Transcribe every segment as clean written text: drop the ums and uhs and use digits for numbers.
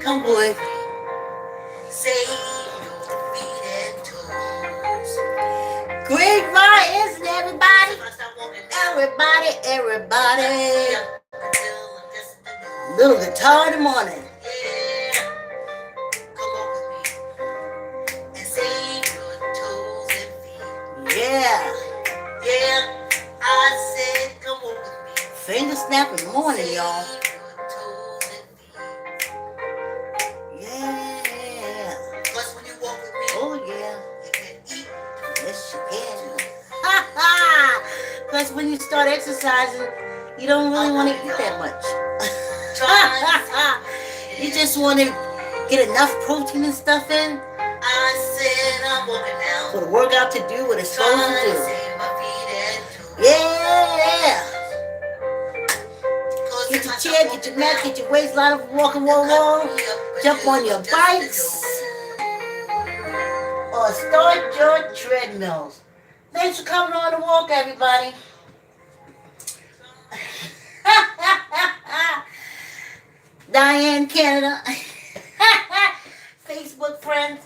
Come boy. Save your feet and toes. Great rising, everybody. So if I start walking now, Everybody. until I'm just a Little nose. guitar in the morning. Yeah, come on with me and save your toes and feet. Yeah. Yeah, I said come on with me. Finger snap in the morning, Save y'all. your toes and feet. Yeah. Plus when you walk with me, Oh, yeah. you can eat Yes, you can. too. Ha ha! Because when you start exercising, you don't really want to eat that much. You just want to get enough protein and stuff in I said I'm walking for now. the workout to do what it's supposed to Trying to do. save my feet and toes. Yeah! Cause Get if your I chair, start get your walking mat, now, get your waistline up, walking, they'll wall, cut wall. me up Jump on your until just a bikes or start your treadmills. Thanks for coming on the walk, everybody. Diane Canada. Facebook friends.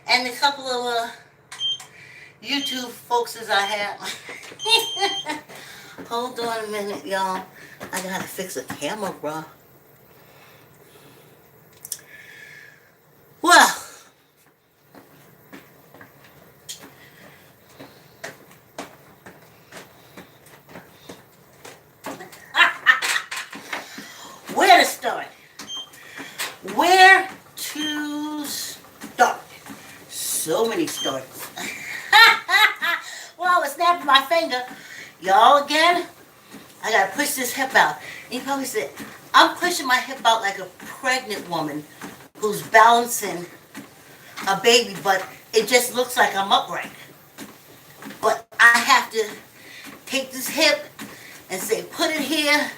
And a couple of YouTube folks as I have. Hold on a minute, y'all. I gotta fix a camera, bro. Well, where to start? Where to start? So many starts. Well, I was snapping my finger. Y'all again? I gotta push this hip out. And you probably said, I'm pushing my hip out like a pregnant woman who's balancing a baby, but it just looks like I'm upright. But I have to take this hip and say, put it here,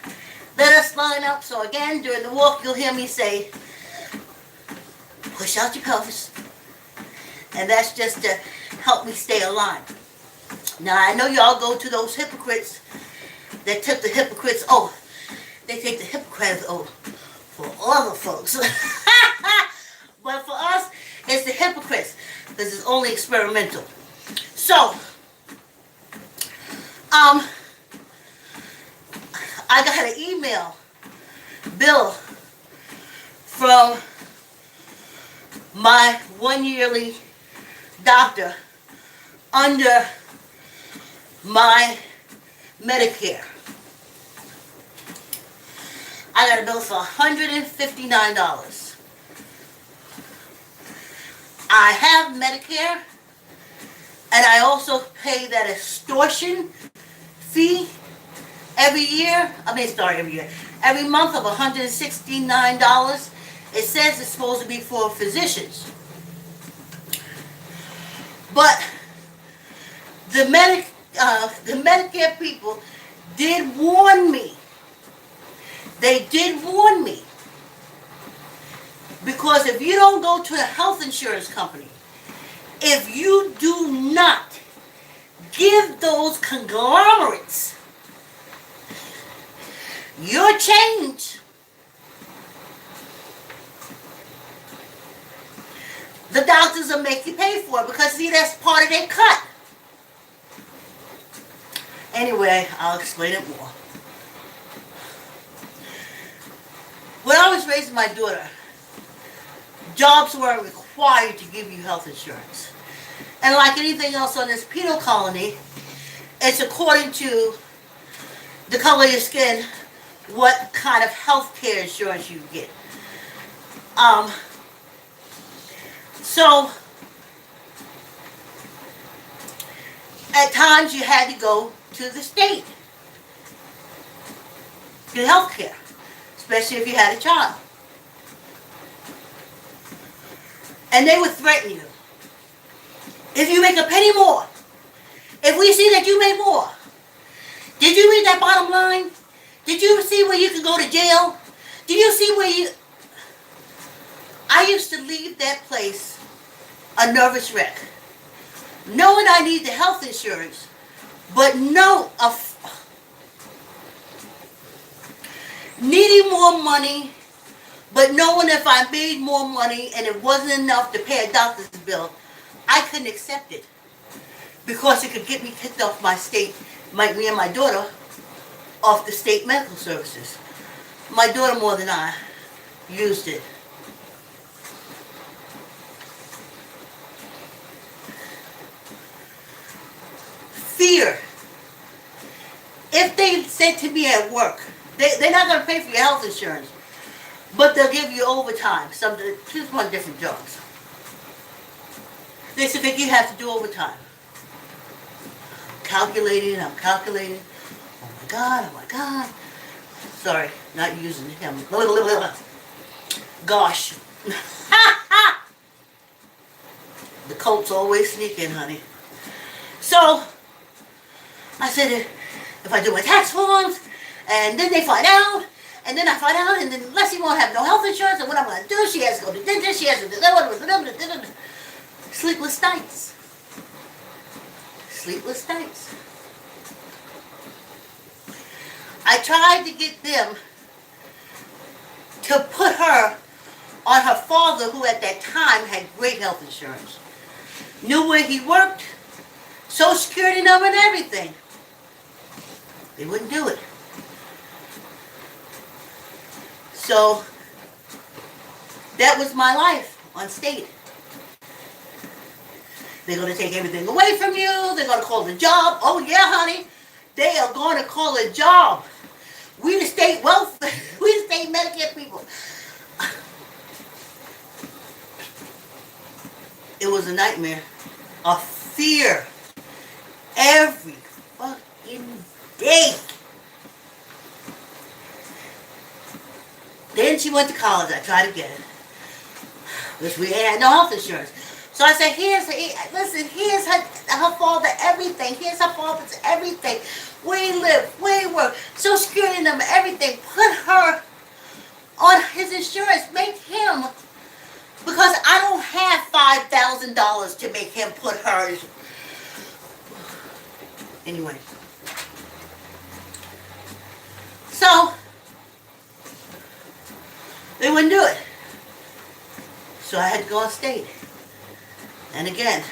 let us line up. So again, during the walk, you'll hear me say, push out your pelvis. And that's just to help me stay aligned. Now, I know y'all go to those hypocrites that took the hypocrites oath. They take the hypocrites oath for other folks. But for us, it's the hypocrites because it's only experimental. So, I got an email bill from my 1 yearly doctor under my Medicare. I got a bill for $159. I have Medicare, and I also pay that extortion fee every year. Every year. Every month of $169. It says it's supposed to be for physicians. But the Medicare people did warn me. They did warn me. Because if you don't go to a health insurance company, if you do not give those conglomerates your change, the doctors will make you pay for it because, see, that's part of their cut. Anyway, I'll explain it more. When I was raising my daughter, jobs weren't required to give you health insurance. And like anything else on this penal colony, it's according to the color of your skin, what kind of health care insurance you get. So, at times you had to go to the state to get health care, especially if you had a child. And they would threaten you. If you make a penny more, if we see that you make more, did you read that bottom line? Did you see where you could go to jail? Did you see where you... I used to leave that place a nervous wreck, knowing I need the health insurance, but needing more money, but knowing if I made more money and it wasn't enough to pay a doctor's bill, I couldn't accept it because it could get me kicked off my state, me and my daughter, off the state medical services. My daughter more than I used it. Fear. If they said to me at work, they're not going to pay for your health insurance, but they'll give you overtime. Choose one different jobs. They said, Vicki, you have to do overtime. I'm calculating. Oh my God. Sorry, not using him. Gosh. The Colts always sneak in, honey. So, I said, if I do my tax forms, and then they find out, and then I find out, and then Leslie won't have no health insurance, and what I'm going to do, she has to go to the dentist, she has to do sleepless nights. Sleepless nights. I tried to get them to put her on her father, who at that time had great health insurance. Knew where he worked, Social Security number and everything. They wouldn't do it. So, that was my life on state. They're going to take everything away from you. They're going to call the job. Oh yeah, honey. They are going to call a job. We the state welfare, we the state Medicare people. It was a nightmare. A fear. Every fucking day. Then she went to college. I tried to get it. Which we had no health insurance. So I said, here's her father, everything. Here's her father's everything. We live, we work, Social Security number, everything. Put her on his insurance. Make him, because I don't have $5,000 to make him put her. Anyway. So, they wouldn't do it. So I had to go on state. And again,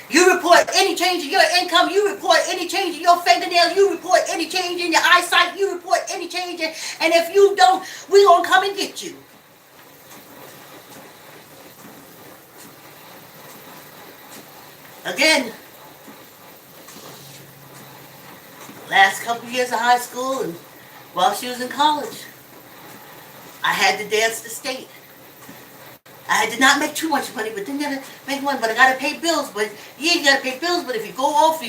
you report any change in your income, you report any change in your fingernails, you report any change in your eyesight, you report any change in, and if you don't, we're going to come and get you. Again, last couple years of high school and while she was in college, I had to dance the state. I did not make too much money, but didn't gotta make money. But I gotta pay bills. But you gotta pay bills. But if you go off,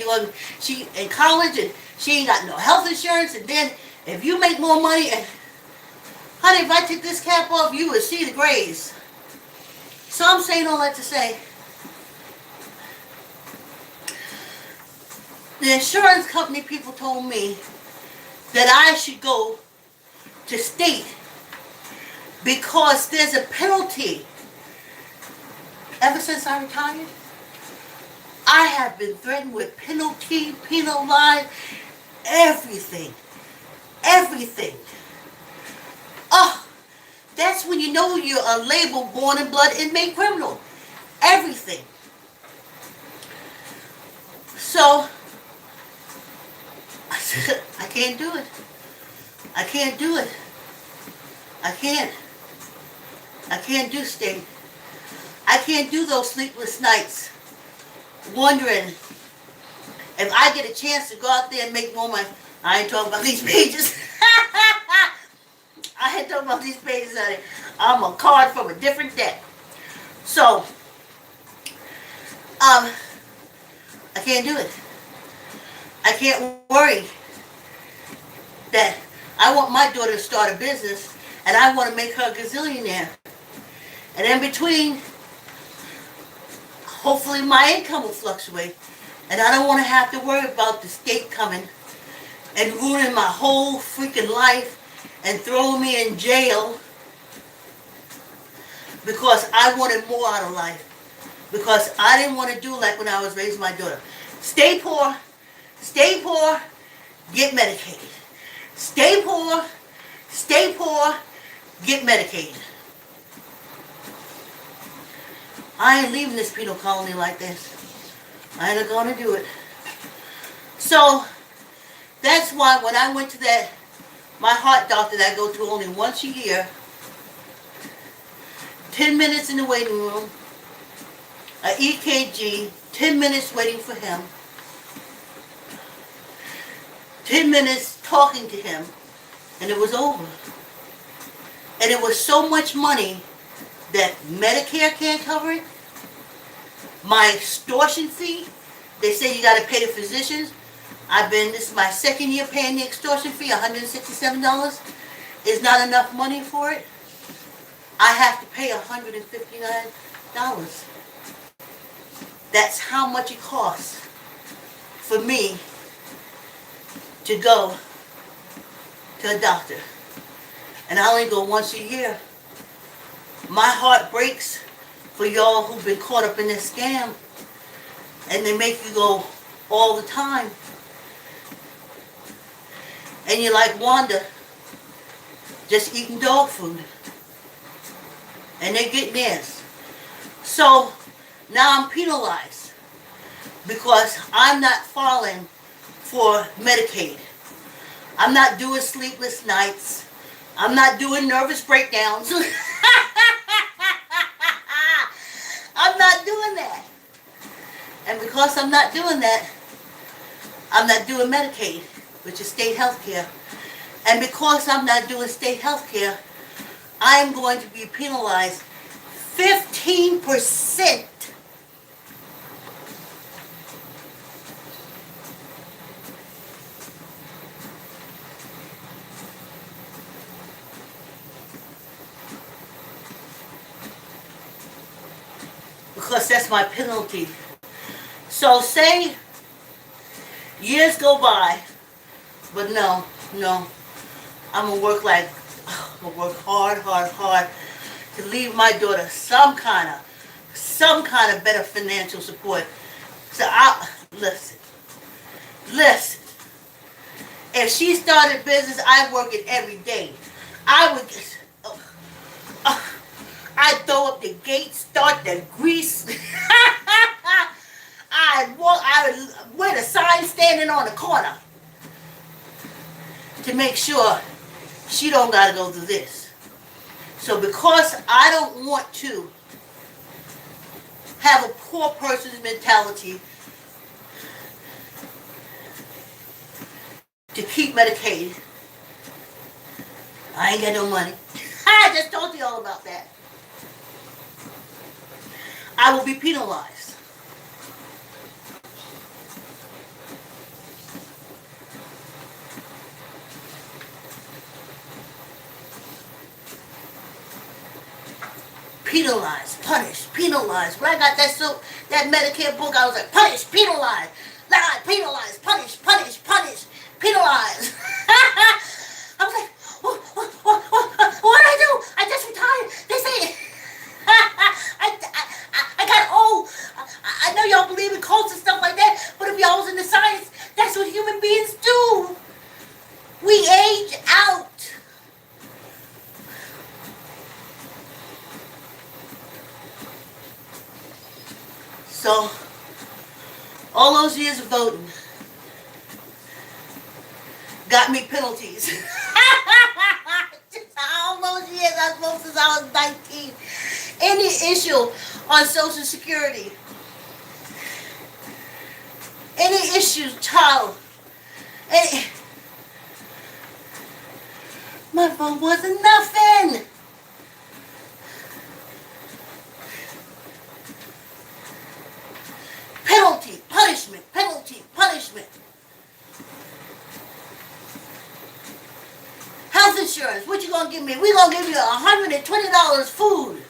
she in college and she ain't got no health insurance. And then if you make more money, and honey, if I took this cap off, you would see the grays. So I'm saying all that to say, the insurance company people told me that I should go to state because there's a penalty. Ever since I retired, I have been threatened with penalty, penalized, everything. Everything. Oh, that's when you know you're a labeled born in blood inmate criminal. Everything. So, I said, I can't do it. I can't do it. I can't do state. I can't do those sleepless nights wondering if I get a chance to go out there and make more money. I ain't talking about these pages. I ain't talking about these pages, honey. I'm a card from a different deck. So, I can't do it. I can't worry that I want my daughter to start a business and I want to make her a gazillionaire. And in between, hopefully my income will fluctuate. And I don't want to have to worry about the state coming and ruining my whole freaking life and throwing me in jail because I wanted more out of life. Because I didn't want to do like when I was raising my daughter. Stay poor, get medicated. Stay poor, stay poor, get Medicaid. I ain't leaving this penal colony like this. I ain't gonna do it. So that's why when I went to my heart doctor that I go to only once a year, 10 minutes in the waiting room, an EKG, 10 minutes waiting for him, 10 minutes talking to him, and it was over. And it was so much money that Medicare can't cover it. My extortion fee, they say you got to pay the physicians. This is my second year paying the extortion fee, $167. Is not enough money for it. I have to pay $159. That's how much it costs for me to go to a doctor. And I only go once a year. My heart breaks for y'all who've been caught up in this scam. And they make you go all the time. And you're like Wanda, just eating dog food. And they're getting theirs. So now I'm penalized because I'm not filing for Medicaid. I'm not doing sleepless nights. I'm not doing nervous breakdowns. I'm not doing that. And because I'm not doing that, I'm not doing Medicaid, which is state health care. And because I'm not doing state health care, I am going to be penalized 15%. Because that's my penalty. So say years go by, but no, I'm gonna work hard to leave my daughter some kind of better financial support. So listen. If she started business, I'd work it every day. I'd throw up the gate, start the grease. I would wear the sign standing on the corner to make sure she don't gotta go through this. So because I don't want to have a poor person's mentality to keep Medicaid, I ain't got no money. I just told you all about that. I will be penalized. Penalized, punished, penalized. When I got that Medicare book, I was like, punish, penalize, penalize, punish, penalize. I was like, what do I do? I just retired. They say, I got old. I know y'all believe in cults and stuff like that, but if y'all was in the science, that's what human beings do. We age out. So, all those years of voting got me penalties. Just all those years I voted since I was 19. Any issue on Social Security, any issues, child, my vote wasn't nothing. Penalty, punishment, penalty, punishment. Health insurance, what you gonna give me? We gonna give you $120 food.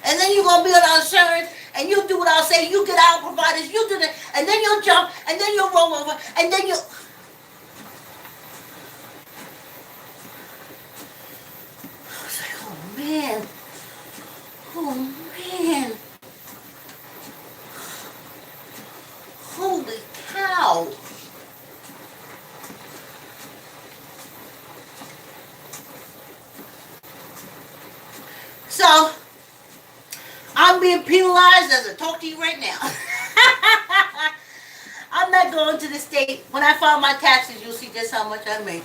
And then you gonna be on our insurance, and you do what I'll say, you get our providers, you do that, and then you'll jump, and then you'll roll over, and then you'll... I was like, oh man. Holy cow. So, I'm being penalized as I talk to you right now. I'm not going to the state. When I file my taxes, you'll see just how much I make.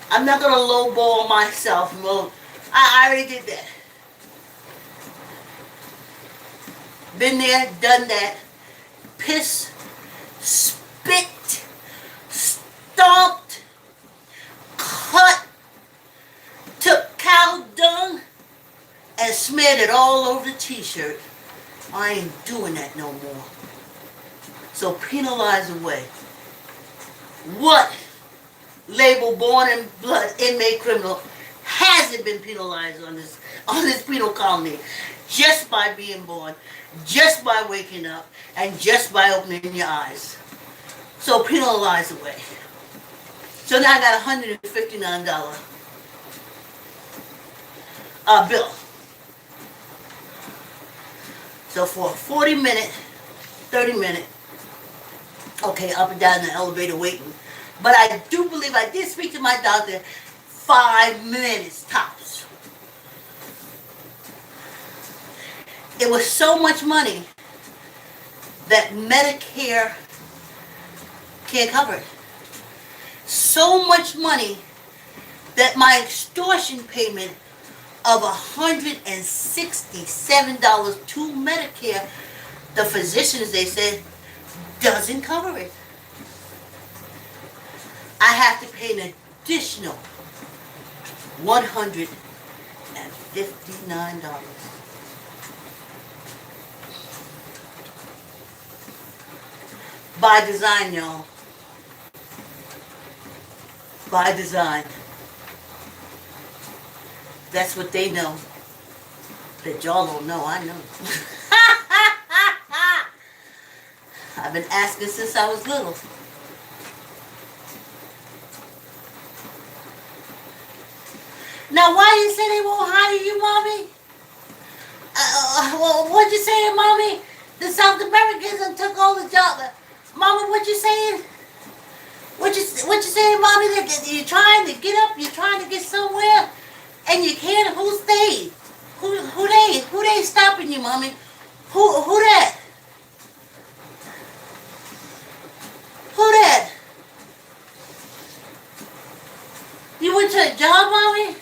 I'm not going to lowball myself. Well, I already did that. Been there, done that. Piss, spit, stomped, cut, took cow dung, and smeared it all over the t-shirt. I ain't doing that no more. So penalize away. What label born in blood inmate criminal hasn't been penalized on this penal colony just by being born, just by waking up, and just by opening your eyes? So penalize away. So now I got $159 bill. So for a 40-minute, 30-minute, okay, up and down the elevator waiting. But I do believe I did speak to my doctor 5 minutes tops. It was so much money that Medicare can't cover it. So much money that my extortion payment of $167 to Medicare, the physicians, they said, doesn't cover it. I have to pay an additional $159. By design, y'all. By design. That's what they know. That y'all don't know, I know. I've been asking since I was little. Now, why you say they won't hire you, Mommy? Well, what you saying, Mommy? The South Americans done took all the jobs. Mama, what you saying? What you saying, Mommy? That you're trying to get up, you're trying to get somewhere, and you can't. Who's they? Who they stopping you, Mommy? Who that? Who that? You went to a job, Mommy?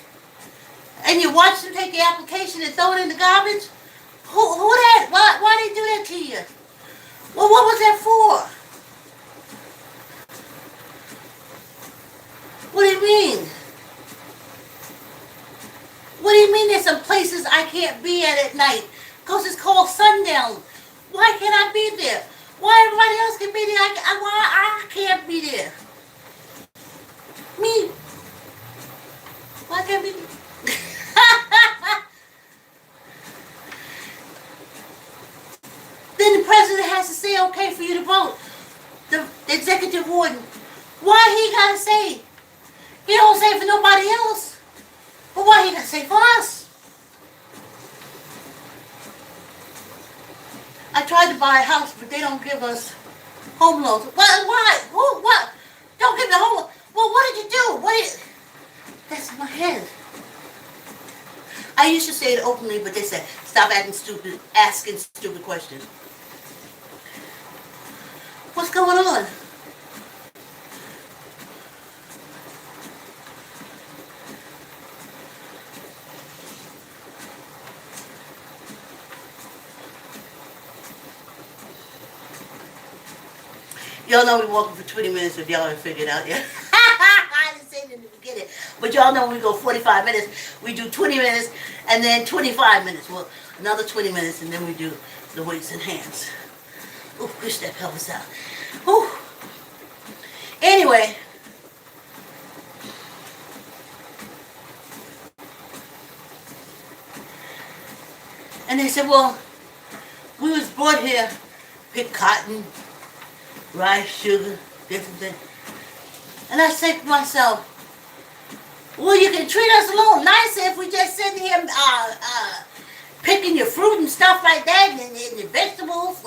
And you watched them take your application and throw it in the garbage? Who that? Why they do that to you? Well, what was that for? What do you mean? What do you mean there's some places I can't be at night? Because it's called sundown. Why can't I be there? Why everybody else can be there? Why I can't be there? Me? Why can't I be there? Then the president has to say okay for you to vote. The executive warden. Why he gotta say? He don't say for nobody else. But why he gotta say for us? I tried to buy a house, but they don't give us home loans. Why? Who? What? Don't give me home loan. Well, what did you do? That's in my head. I used to say it openly, but they said, stop asking stupid questions. What's going on? Y'all know we walking for 20 minutes if y'all haven't figured it out yet. I didn't say it in the beginning. But y'all know when we go 45 minutes, we do 20 minutes and then 25 minutes. Well, another 20 minutes and then we do the weights and hands. Ooh, push that pelvis out. Ooh. Anyway. And they said, well, we was brought here, pick cotton, rice, sugar, different things. And I said to myself, well, you can treat us a little nicer if we just sit here picking your fruit and stuff like that and your vegetables.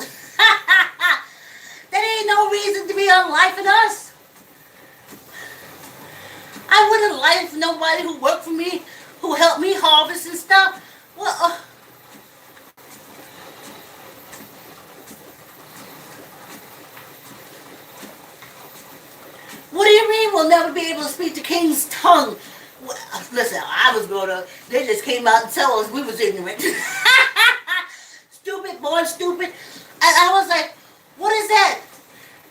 That ain't no reason to be unlifing us. I wouldn't lie for nobody who worked for me, who helped me harvest and stuff. Well, what do you mean we'll never be able to speak the king's tongue? Well, listen, I was growing up. They just came out and told us we was ignorant. Stupid, born stupid. And I was like, what is that?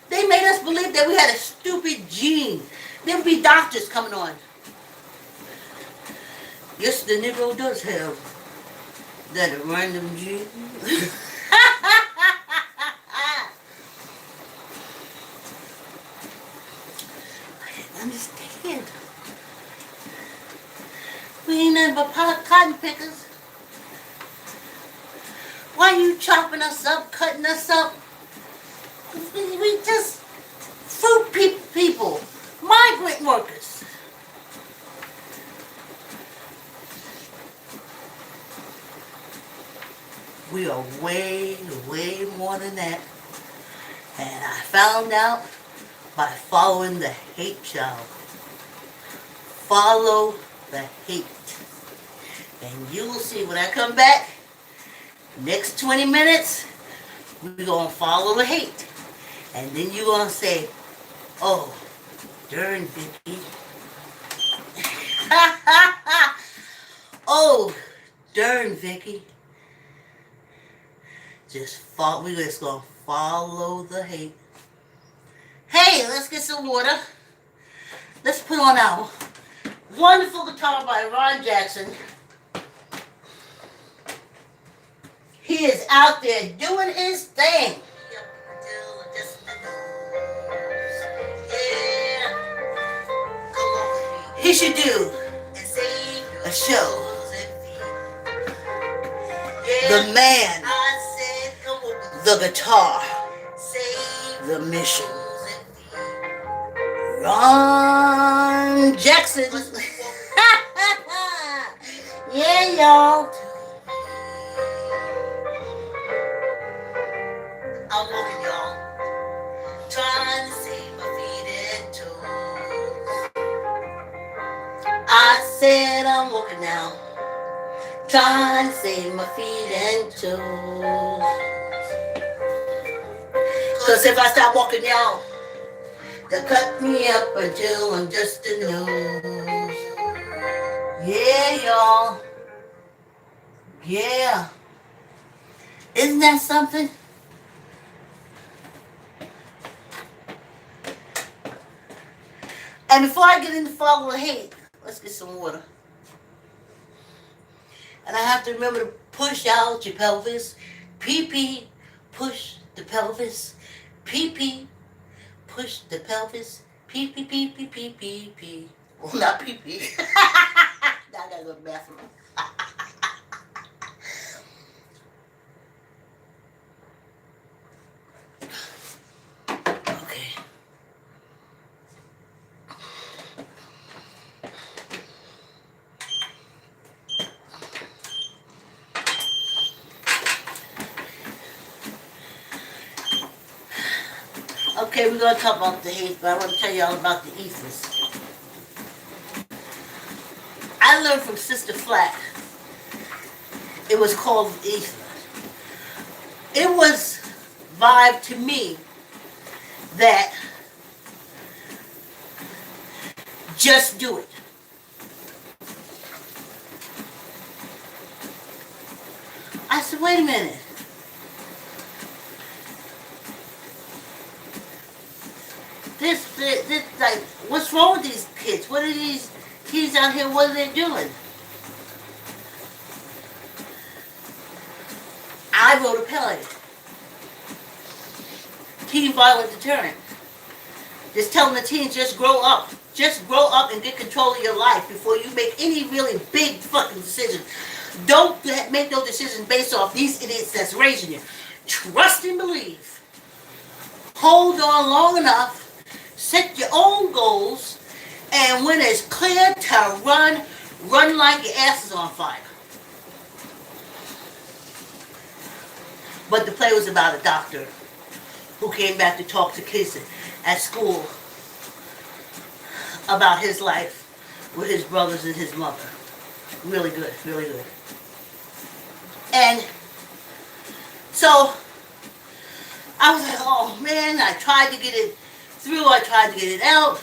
They made us believe that we had a stupid gene. There would be doctors coming on. Yes, the Negro does have that random gene. I didn't understand. We ain't nothing but cotton pickers. Why you chopping us up, cutting us up? We just fruit people, migrant workers. We are way, way more than that. And I found out by following the hate, child. Follow the hate. And you will see when I come back, next 20 minutes, we're going to follow the hate. And then you're going to say, oh, darn Vicki. Oh, darn Vicki. We're just going to follow the hate. Hey, let's get some water. Let's put on our wonderful guitar by Ron Jackson. He is out there doing his thing. He should do a show. The man, the guitar, the mission. Ron Jackson. Yeah, y'all. I'm walking, y'all, trying to save my feet and toes. I said I'm walking now, trying to save my feet and toes. 'Cause if I stop walking, y'all, they'll cut me up until I'm just a nose. Yeah, y'all. Yeah. Isn't that something? And before I get into follow the hate, let's get some water. And I have to remember to push out your pelvis. Pee-pee, push the pelvis. Pee-pee, push the pelvis. Pee-pee, pee-pee, pee-pee, pee. Well, not pee-pee. Now I gotta go to the bathroom. Okay. Okay, we're going to talk about the hate, but I want to tell y'all about the ethers. I learned from Sister Flack. It was called ether. It was vibe to me that just do it. I said, wait a minute. This, like, what's wrong with these kids? What are these kids out here, what are they doing? I wrote a play. Teen violent deterrent. Just telling the teens, just grow up. Just grow up and get control of your life before you make any really big fucking decision. Don't make no decisions based off these idiots that's raising you. Trust and believe. Hold on long enough. Set your own goals. And when it's clear to run, run like your ass is on fire. But the play was about a doctor who came back to talk to kids at school about his life. with his brothers and his mother. Really good, really good. And so I was like, oh man, I tried to get it through, I tried to get it out.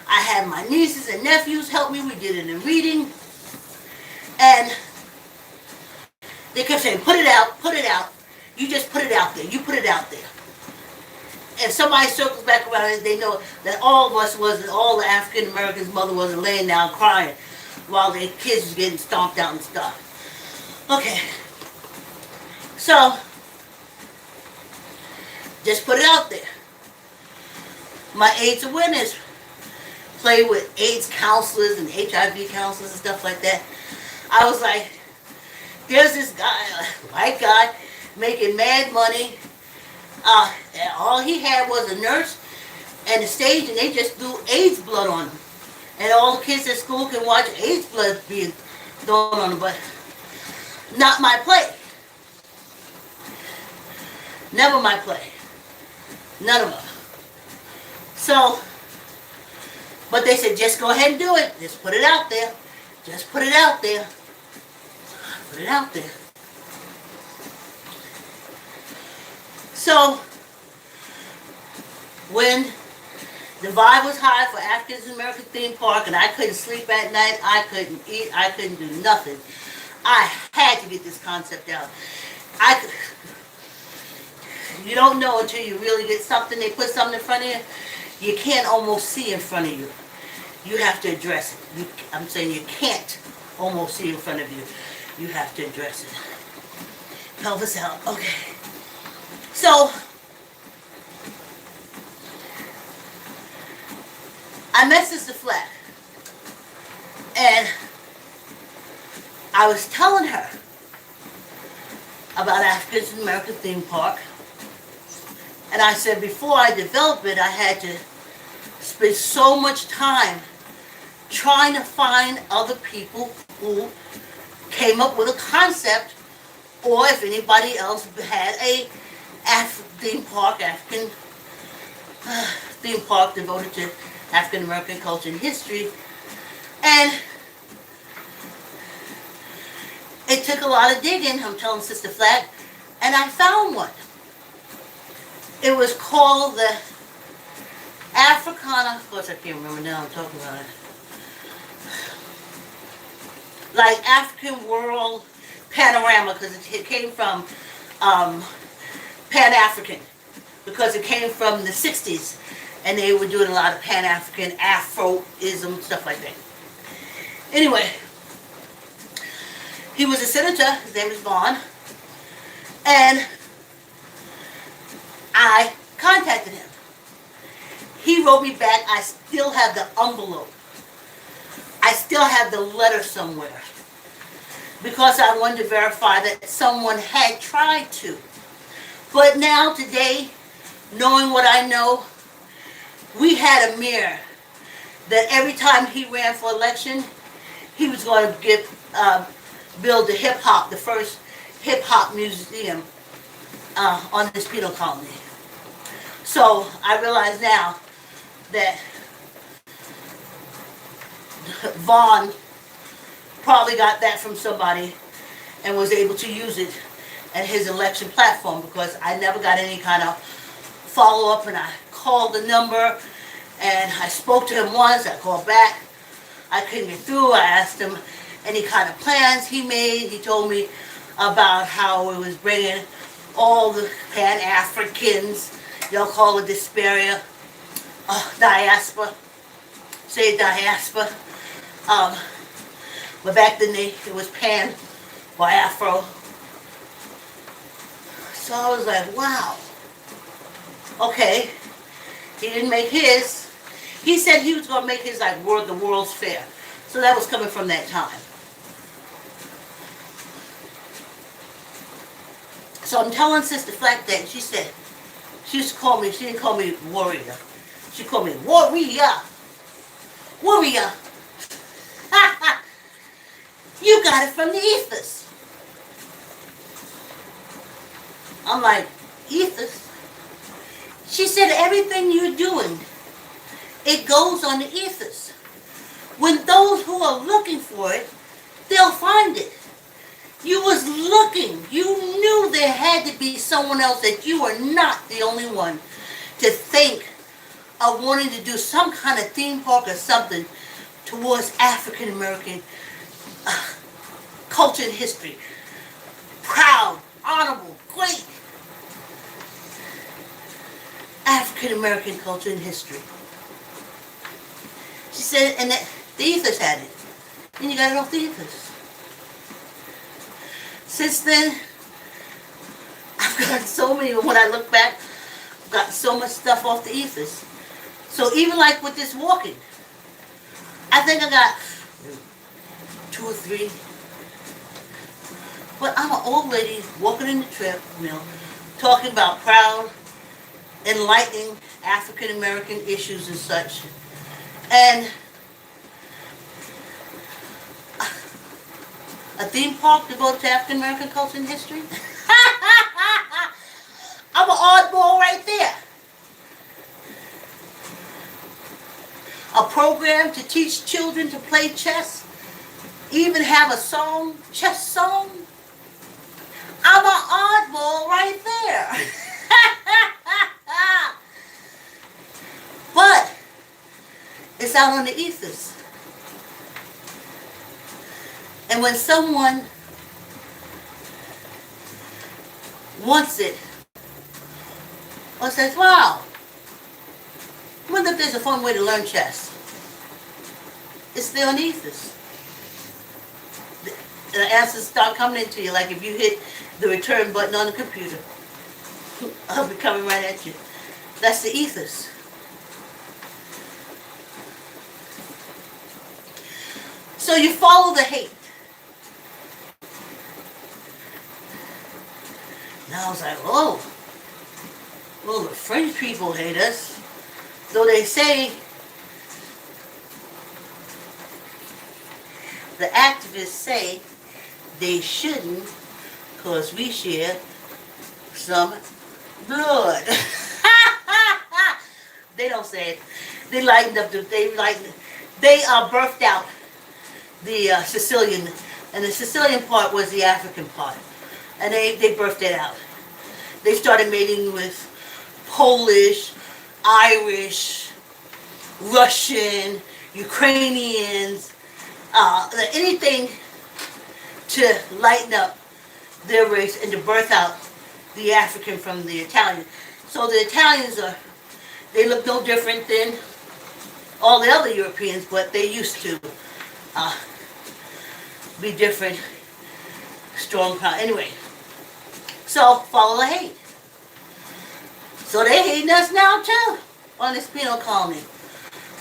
I had my nieces and nephews help me, we did it in reading. And they kept saying, put it out, you just put it out there, you put it out there. If somebody circles back around, they know that all the African Americans' mother wasn't laying down crying while their kids was getting stomped out and stuff. Okay. So, just put it out there. My AIDS awareness, play with AIDS counselors and HIV counselors and stuff like that. I was like, there's this guy, a white guy, making mad money. And all he had was a nurse and a stage, and they just threw AIDS blood on him. And all the kids at school can watch AIDS blood being thrown on them, but not my play. Never my play. None of them. So, but they said, just go ahead and do it. Just put it out there. Just put it out there. Put it out there. So, when the vibe was high for African American theme park and I couldn't sleep at night, I couldn't eat, I couldn't do nothing, I had to get this concept out. You don't know until you really get something, they put something in front of you, you can't almost see in front of you. You have to address it. I'm saying you can't almost see in front of you. You have to address it. Help us out. Okay. So, I met Sister Flat, and I was telling her about African American theme park, and I said before I developed it, I had to spend so much time trying to find other people who came up with a concept, or if anybody else had a African theme park devoted to African American culture and history. And it took a lot of digging, I'm telling Sister Flat, and I found one. It was called the Africana, of course I can't remember now, I'm talking about it. Like African World Panorama, because it came from Pan-African, because it came from the 60s, and they were doing a lot of Pan-African, Afroism, stuff like that. Anyway, he was a senator, his name is Vaughn, and I contacted him. He wrote me back, I still have the envelope. I still have the letter somewhere, because I wanted to verify that someone had tried to. But now, today, knowing what I know, we had a mirror that every time he ran for election, he was going to build the the first hip-hop museum on this penal colony. So I realize now that Vaughn probably got that from somebody and was able to use it at his election platform, because I never got any kind of follow-up, and I called the number and I spoke to him once, I called back, I couldn't get through. I asked him any kind of plans he made. He told me about how it was bringing all the Pan-Africans, they'll call it diaspora, diaspora, say diaspora, but back then it was Pan or Afro. So I was like, wow, okay, he didn't make his. He said he was going to make his like the World's Fair. So that was coming from that time. So I'm telling Sister Flack that, she said, she used to call me, she didn't call me warrior. She called me warrior. Warrior. You got it from the ethos. I'm like, ethos? She said everything you're doing, it goes on the ethos. When those are looking for it, they'll find it. You was looking. You knew there had to be someone else, that you were not the only one to think of wanting to do some kind of theme park or something towards African American culture and history. Proud, honorable, great African American culture and history. She said, and that the ethos had it. And you got it off the ethos. Since then, I've gotten so many, when I look back, I've gotten so much stuff off the ethos. So even like with this walking, I think I got 2 or 3. But I'm an old lady walking in the treadmill, talking about proud, enlightening African American issues and such. And a theme park devoted to African American culture and history? I'm an oddball right there. A program to teach children to play chess, even have a song, chess song. I'm an oddball right there. But it's out on the ethos. And when someone wants it, or says, wow, I wonder if there's a fun way to learn chess. It's there on the ethos. The answers start coming into you, like if you hit the return button on the computer. I'll be coming right at you. That's the ethos. So you follow the hate. Now I was like, oh, well, the French people hate us. Though they say, the activists say they shouldn't, because we share some blood. They don't say it. They lightened up they birthed out the Sicilian, and the Sicilian part was the African part. And they birthed it out. They started mating with Polish, Irish, Russian, Ukrainians, anything to lighten up their race and to birth out the African from the Italian. So the Italians they look no different than all the other Europeans, but they used to be different, strong crowd. Anyway, so follow the hate. So they hating us now too on this penal colony.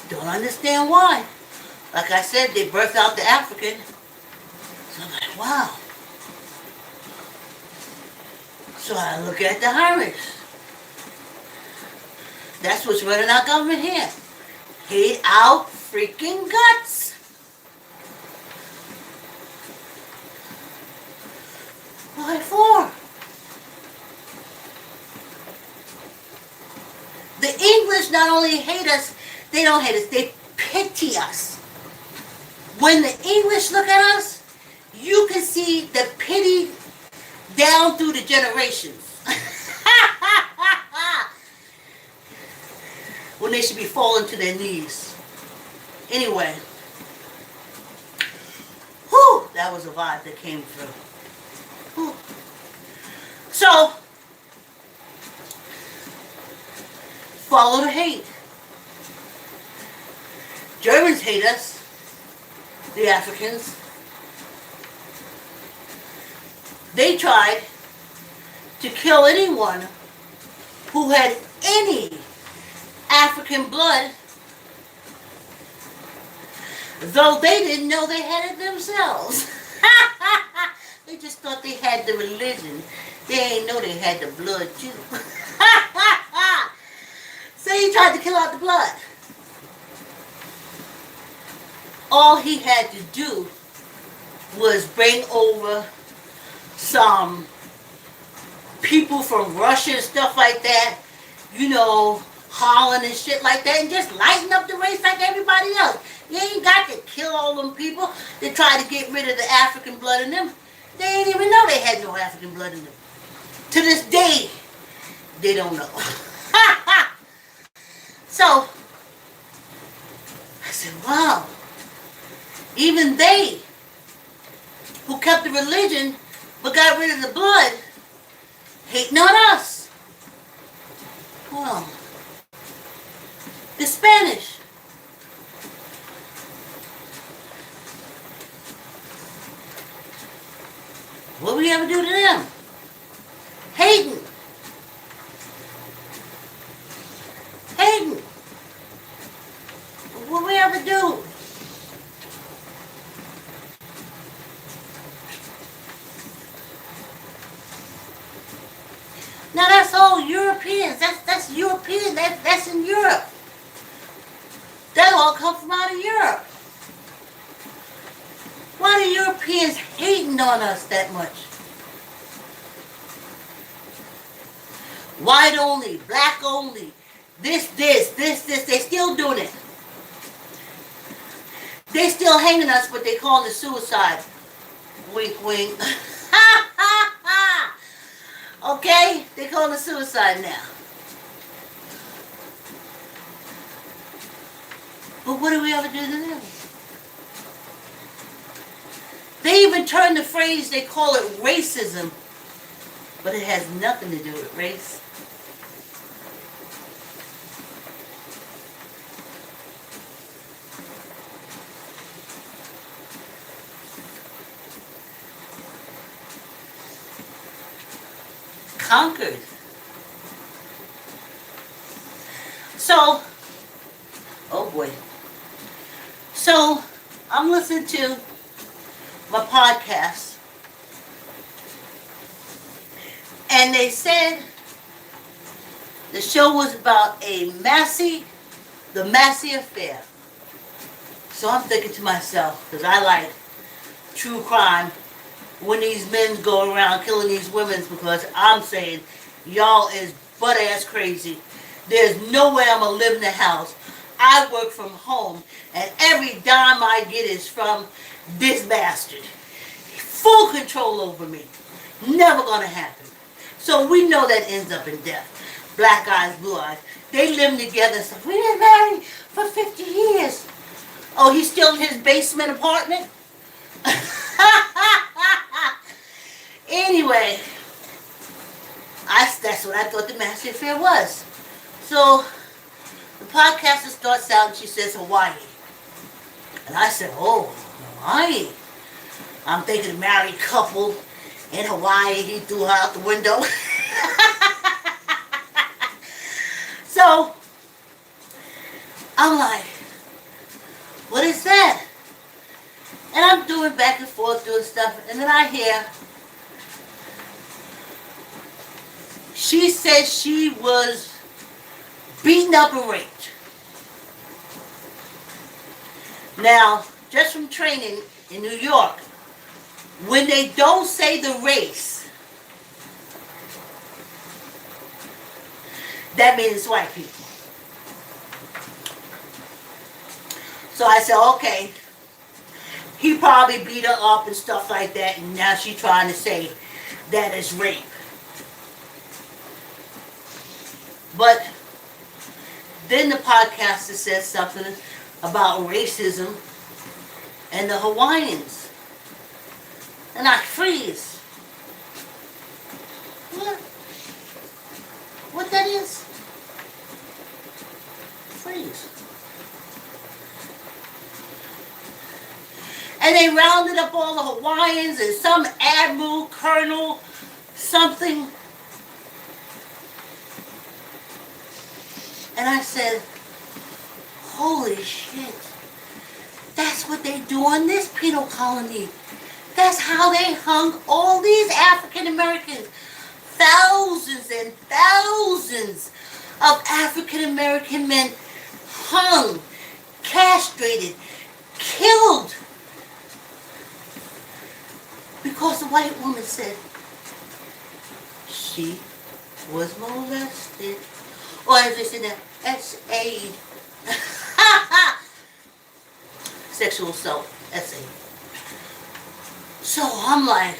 Don't understand why. Like I said, they birthed out the African. So I'm like, wow. So I look at the Irish. That's what's running our government here. Hate out freaking guts. What for? The English not only hate us, they don't hate us, they pity us. When the English look at us, you can see the pity down through the generations. When they should be falling to their knees. Anyway. Whew, that was a vibe that came through. Whew. So, follow the hate. Germans hate us. The Africans. They tried to kill anyone who had any African blood, though they didn't know they had it themselves. They just thought they had the religion. They ain't know they had the blood too. So he tried to kill out the blood. All he had to do was bring over some people from Russia and stuff like that, you know, Holland and shit like that, and just lighten up the race like everybody else. You ain't got to kill kill all them people. They tried to get rid of the African blood in them. They didn't even know they had no African blood in them. To this day, they don't know. So, I said, wow. Even they, who kept the religion, but got rid of the blood, hating on us. Well, the Spanish. What we ever do to them? Hating. Hating. What we ever do? Now that's all Europeans. That's European. That's in Europe. That all come from out of Europe. Why are the Europeans hating on us that much? White only, black only, this. They still doing it. They still hanging us, but they calling it suicide. Wink, wink. Okay? They calling it suicide now. But what do we ever do to them? They even turn the phrase, they call it racism, but it has nothing to do with race. Conquered. So, oh boy. So, I'm listening to my podcast, and they said the show was about the Massey affair. So I'm thinking to myself, because I like true crime, when these men go around killing these women, because I'm saying y'all is butt-ass crazy. There's no way I'm going to live in the house. I work from home, and every dime I get is from this bastard. Full control over me. Never going to happen. So we know that ends up in death. Black eyes, blue eyes. They live together. So we been married for 50 years. Oh, he's still in his basement apartment? Anyway, that's what I thought the Massey affair was. So, the podcaster starts out and she says Hawaii. And I said, oh, Hawaii. I'm thinking a married couple in Hawaii. He threw her out the window. So, I'm like, what is that? And I'm doing back and forth, doing stuff, and then I hear, she said she was beaten up and raped. Now, just from training in New York, when they don't say the race, that means it's white people. So I said, okay, he probably beat her up and stuff like that, and now she's trying to say that it's rape. But then the podcaster says something about racism and the Hawaiians. And I freeze. What that is? Freeze. And they rounded up all the Hawaiians and some admiral, colonel, something. And I said, holy shit. That's what they do on this penal colony. That's how they hung all these African Americans. Thousands and thousands of African American men hung, castrated, killed. Because the white woman said she was molested. Or as they said, that's aid. sexual assault essay. So I'm like,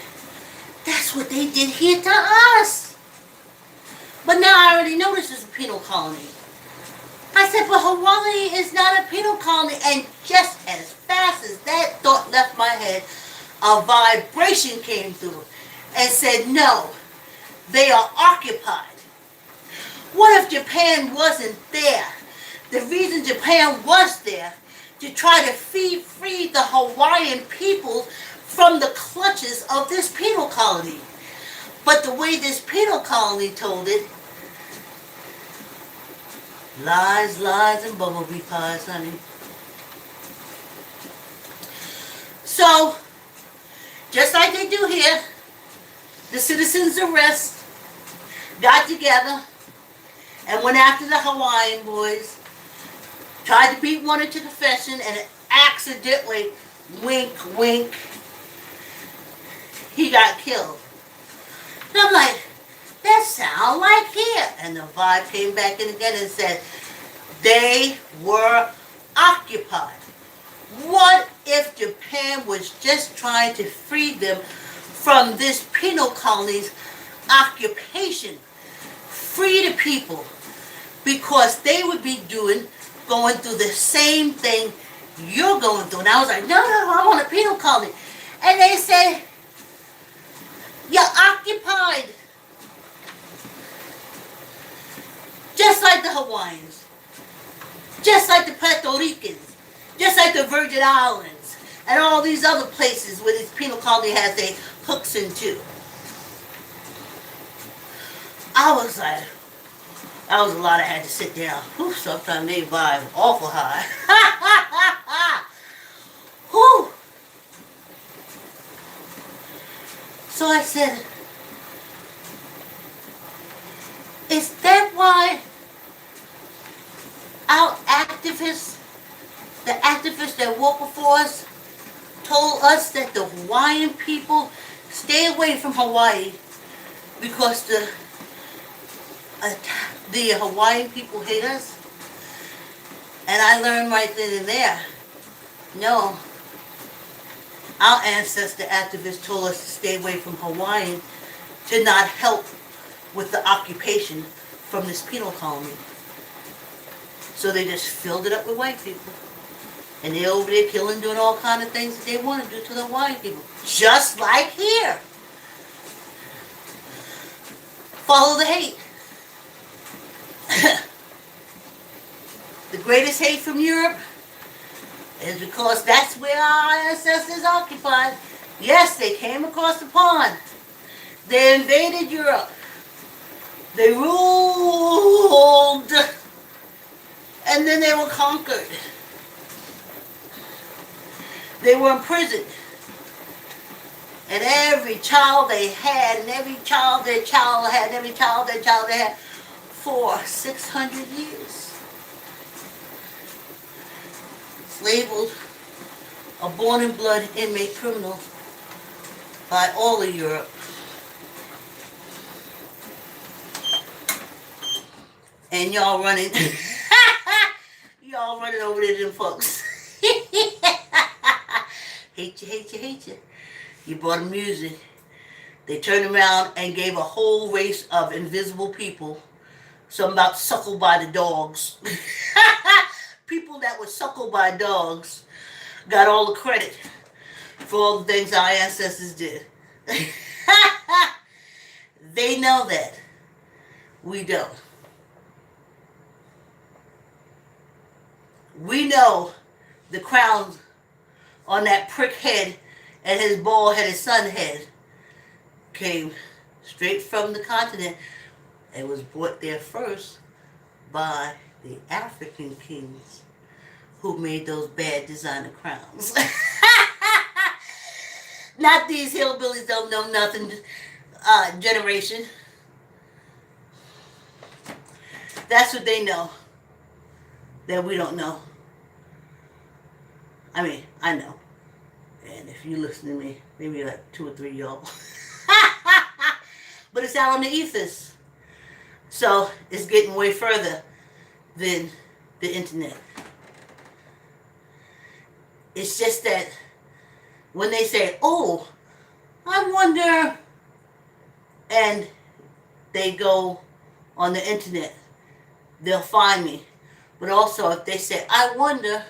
that's what they did here to us. But now I already know this is a penal colony. I said, but Hawaii is not a penal colony. And just as fast as that thought left my head, a vibration came through and said, no, they are occupied. What if Japan wasn't there? The reason Japan was there, to try to free the Hawaiian people from the clutches of this penal colony. But the way this penal colony told it, lies, lies, and bumblebee pies, honey. So, just like they do here, the citizens arrest got together and went after the Hawaiian boys, tried to beat one into confession, and accidentally, wink, wink, he got killed. And I'm like, that sound like here. And the vibe came back in again and said, they were occupied. What if Japan was just trying to free them from this penal colony's occupation? Free the people, because they would be going through the same thing you're going through. And I was like, no, I want a penal colony. And they said, you're occupied. Just like the Hawaiians. Just like the Puerto Ricans. Just like the Virgin Islands. And all these other places where this penal colony has their hooks into. I was like, that was a lot I had to sit down. Whew, sometimes they vibe awful high. Whew. So I said, is that why our activists, the activists that walked before us, told us that the Hawaiian people stay away from Hawaii because the Hawaiian people hate us? And I learned right then and there, no, our ancestor activists told us to stay away from Hawaii to not help with the occupation from this penal colony. So they just filled it up with white people. And they're over there killing, doing all kind of things that they want to do to the white people. Just like here. Follow the hate. The greatest hate from Europe is because that's where our ancestors occupied. Yes, they came across the pond. They invaded Europe. They ruled. And then they were conquered. They were imprisoned. And every child they had, and every child their child had, and every child their child they had, for 600 years. It's labeled a born-in-blood inmate criminal by all of Europe. And y'all running, y'all running over there to them folks. Hate you, hate you, hate you. You brought them music. They turned around and gave a whole race of invisible people, something about suckled by the dogs. People that were suckled by dogs got all the credit for all the things our ancestors did. They know that. We don't. We know the crown on that prick head and his bald-headed son head came straight from the continent and was brought there first by the African kings who made those bad designer crowns. Not these hillbillies don't know nothing generation. That's what they know that we don't know. I mean, I know. And if you listen to me, maybe like 2 or 3 of y'all. But it's out on the ethos. So it's getting way further than the internet. It's just that when they say, oh, I wonder, and they go on the internet, they'll find me. But also, if they say, I wonder,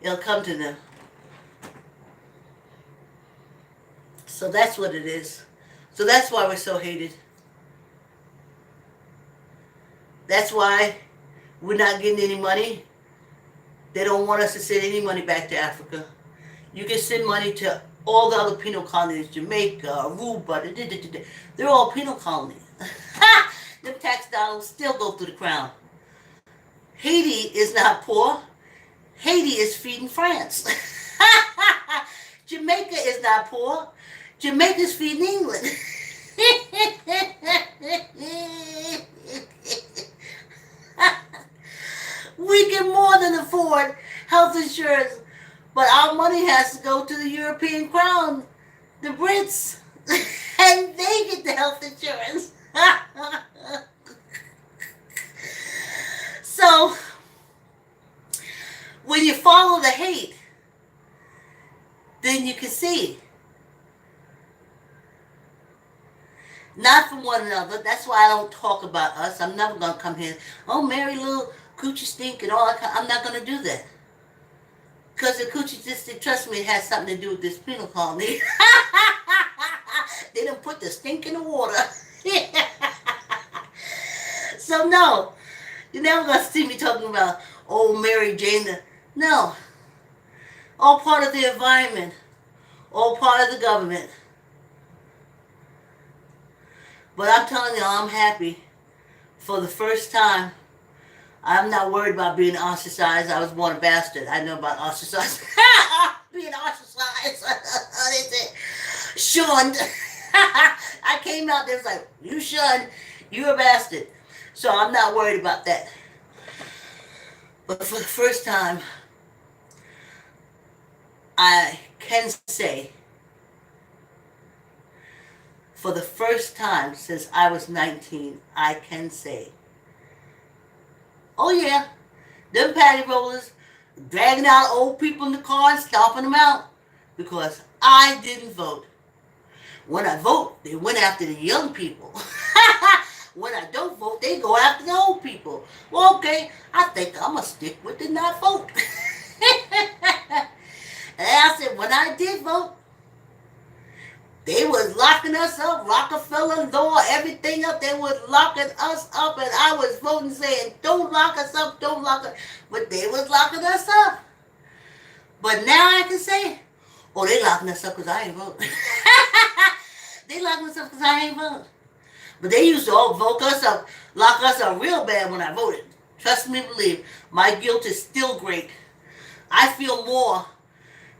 it'll come to them. So that's what it is. So that's why we're so hated. That's why we're not getting any money. They don't want us to send any money back to Africa. You can send money to all the other penal colonies, Jamaica, Aruba, they're all penal colonies. Them tax dollars still go through the crown. Haiti is not poor. Haiti is feeding France. Jamaica is not poor. Jamaica's feeding England. We can more than afford health insurance, but our money has to go to the European crown, the Brits, and they get the health insurance. So, when you follow the hate, then you can see. Not from one another. That's why I don't talk about us. I'm never going to come here, oh, Mary Lou, coochie stink and all that. I'm not going to do that. Because the coochie just, trust me, it has something to do with this penal colony. They done put the stink in the water. So no, you're never going to see me talking about, oh, Mary Jane. No. All part of the environment. All part of the government. But I'm telling you, I'm happy. For the first time, I'm not worried about being ostracized. I was born a bastard. I know about ostracized. Being ostracized. They say, shunned. I came out there, was like, you shunned. You're a bastard. So I'm not worried about that. But for the first time, I can say, for the first time since I was 19, I can say, oh yeah, them patty rollers dragging out old people in the car and stomping them out because I didn't vote. When I vote, they went after the young people. When I don't vote, they go after the old people. Well, okay, I think I'm going to stick with the not vote. And I said, when I did vote, they was locking us up, Rockefeller law, everything up. They was locking us up, and I was voting saying, don't lock us up, don't lock us. But they was locking us up. But now I can say, oh, they locking us up because I ain't voting. They locking us up because I ain't voting. But they used to all lock us up real bad when I voted. Trust me, believe. My guilt is still great. I feel more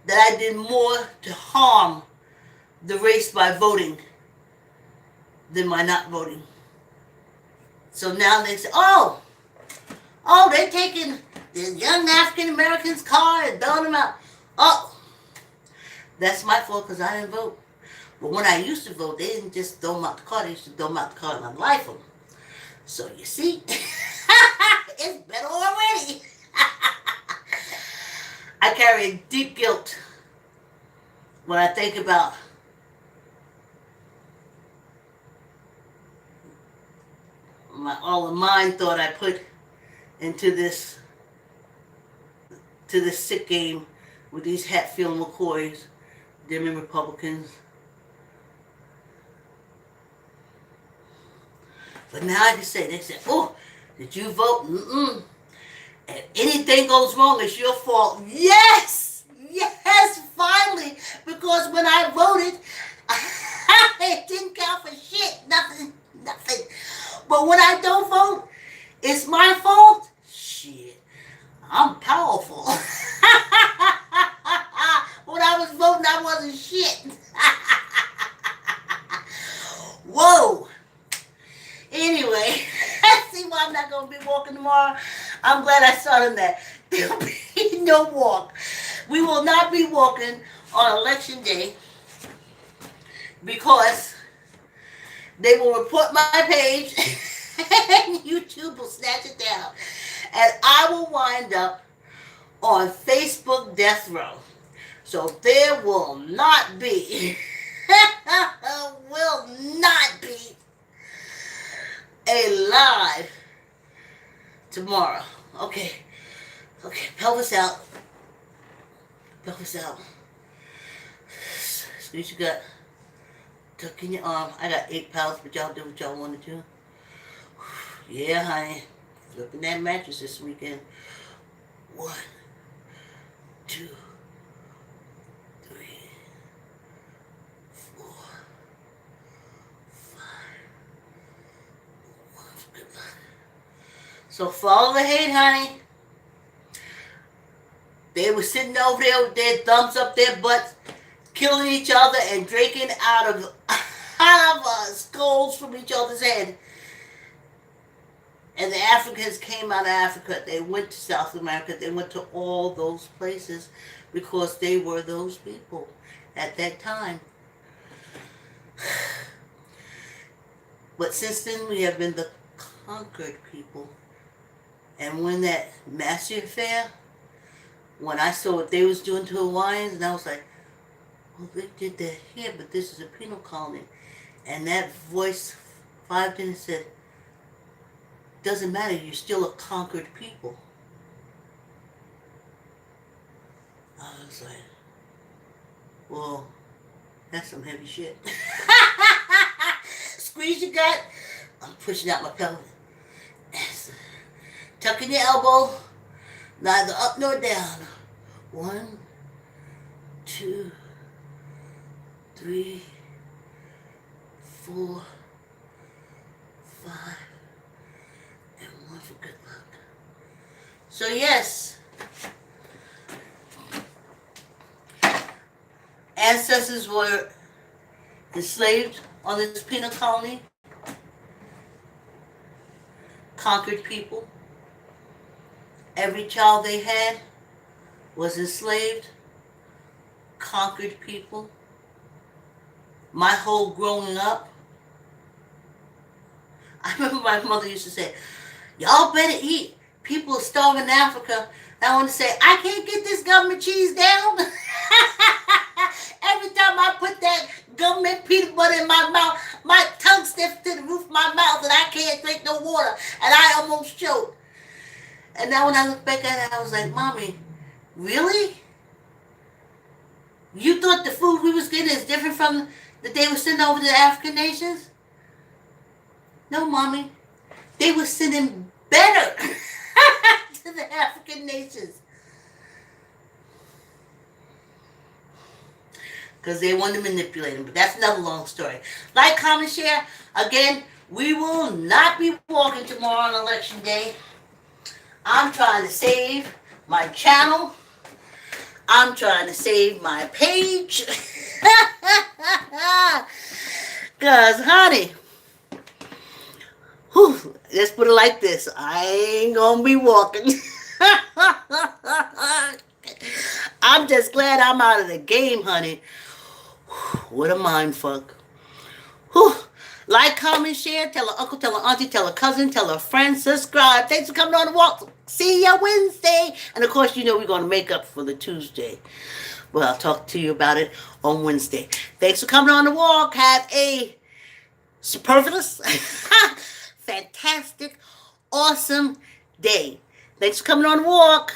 that I did more to harm the race by voting than by not voting. So now they say, oh, they're taking the young African Americans' car and throwing them out. Oh, that's my fault because I didn't vote. But when I used to vote, they didn't just throw them out the car. They used to throw them out the car and unlife them. So you see, it's better already. I carry deep guilt when I think about all the mind thought I put into this sick game with these Hatfield McCoys, them Republicans. But now I can say, they say, oh, did you vote? Mm-mm. And anything goes wrong, it's your fault. Yes! Yes, finally! Because when I voted, it didn't count for shit. Nothing. But when I don't vote, it's my fault? Shit. I'm powerful. When I was voting, I wasn't shit. Whoa. Anyway, see why I'm not going to be walking tomorrow? I'm glad I started that. There'll be no walk. We will not be walking on election day because they will report my page and YouTube will snatch it down. And I will wind up on Facebook death row. So there will not be, will not be a live tomorrow. Okay. Okay, pelvis out. Pelvis out. Squeeze your gut. Tuck in your arm. I got 8 pounds, but y'all do what y'all want to do. Yeah, honey. Flipping that mattress this weekend. 1, 2, 3, 4, 5. Good luck. So follow the hate, honey. They were sitting over there with their thumbs up their butts, killing each other and drinking out of skulls from each other's head. And the Africans came out of Africa. They went to South America. They went to all those places because they were those people at that time. But since then, we have been the conquered people. And when that Massey affair, when I saw what they was doing to Hawaiians, and I was like, well, they did that here, but this is a penal colony. And that voice vibed in and said, doesn't matter, you're still a conquered people. I was like, well, that's some heavy shit. Squeeze your gut. I'm pushing out my pelvis. Tuck in your elbow, neither up nor down. 1, 2, 3, 4, 5, and 1 for good luck. So yes, ancestors were enslaved on this penal colony, conquered people. Every child they had was enslaved, conquered people. My whole growing up, I remember my mother used to say, y'all better eat. People are starving in Africa. I want to say, I can't get this government cheese down. Every time I put that government peanut butter in my mouth, my tongue sticks to the roof of my mouth and I can't drink no water. And I almost choked. And now when I look back at it, I was like, Mommy, really? You thought the food we was getting is different from that they were sending over to the African nations? No, Mommy. They were sending better to the African nations. Because they wanted to manipulate them. But that's another long story. Like, comment, share. Again, we will not be walking tomorrow on Election Day. I'm trying to save my channel. I'm trying to save my page. Because, honey, whew, let's put it like this. I ain't going to be walking. I'm just glad I'm out of the game, honey. What a mind fuck. Whew. Like, comment, share, tell her uncle, tell her auntie, tell her cousin, tell her friend, subscribe. Thanks for coming on the walk. See ya Wednesday. And of course, you know we're going to make up for the Tuesday. Well, I'll talk to you about it on Wednesday. Thanks for coming on the walk. Have a superfluous, fantastic, awesome day. Thanks for coming on the walk.